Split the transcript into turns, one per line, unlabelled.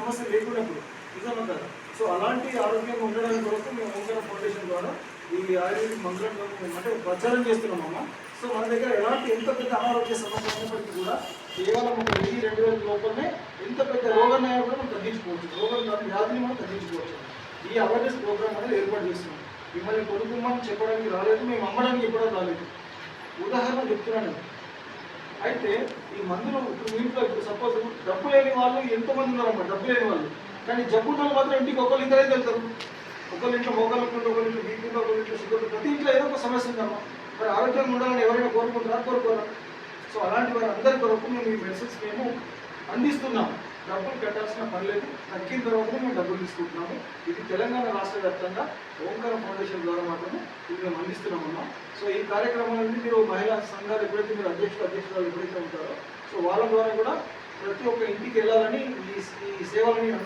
సమస్య లేకున్నప్పుడు నిజమా కదా. సో అలాంటి ఆరోగ్యంగా ఉండడానికి కొరకు మేము ఓంకార ఫౌండేషన్ ద్వారా ఈ ఆయుర్వేదిక్ మందులను అంటే ప్రచారం చేస్తున్నామమ్మ. సో మన దగ్గర ఎలాంటి ఎంత పెద్ద అనారోగ్య సమస్య ఉన్నప్పటికీ కూడా కేవలం ఒక 1000-2000 లోపలనే ఎంత పెద్ద రోగాన్ని కూడా మనం తగ్గించుకోవచ్చు, వ్యాధిని మనం తగ్గించుకోవచ్చు. ఈ అవేర్నెస్ ప్రోగ్రామ్ అనేది ఏర్పాటు చేస్తున్నాం. మిమ్మల్ని కొనుక్కోమని చెప్పడానికి రాలేదు, మేము అమ్మడానికి ఎప్పుడూ రాలేదు. ఉదాహరణ చెప్తున్నాను. అయితే ఈ మందులు ఇప్పుడు మీ ఇంట్లో ఇప్పుడు సపోజ్ డబ్బు లేని వాళ్ళు ఎంతోమంది ఉన్నారమ్మా, డబ్బు లేని వాళ్ళు. కానీ జబ్బు ఉన్న వాళ్ళు మాత్రం ఇంటికి ఒకళ్ళు ఇద్దరే వెళ్తారు. ఒకళ్ళ ఇంట్లో మోకాళ్ళ ఒకళ్ళ ఇంట్లో బీపీ, ఒకళ్ళ ఇంట్లో షుగర్, ప్రతి ఇంట్లో ఏదో ఒక సమస్య ఉందమ్మా. మరి ఆరోగ్యంగా ఉండాలని ఎవరైనా కోరుకోరా. సో అలాంటి వారి అందరి కొరకు మేము ఈ మెడిసిన్స్ మేము అందిస్తున్నాము. డబ్బులు కట్టాల్సిన పని లేదు, తగ్గిన తర్వాత మేము డబ్బులు తీసుకుంటున్నాము. ఇది తెలంగాణ రాష్ట్ర వ్యాప్తంగా ఓంకార ఫౌండేషన్ ద్వారా మాత్రమే ఇది మేము అందిస్తున్నామన్నా. సో ఈ కార్యక్రమాలన్నీ మీరు మహిళా సంఘాలు ఎప్పుడైతే మీరు అధ్యక్షురాలు ఎప్పుడైతే ఉంటారో సో వాళ్ళ ద్వారా కూడా ప్రతి ఒక్క ఇంటికి వెళ్ళాలని ఈ సేవలని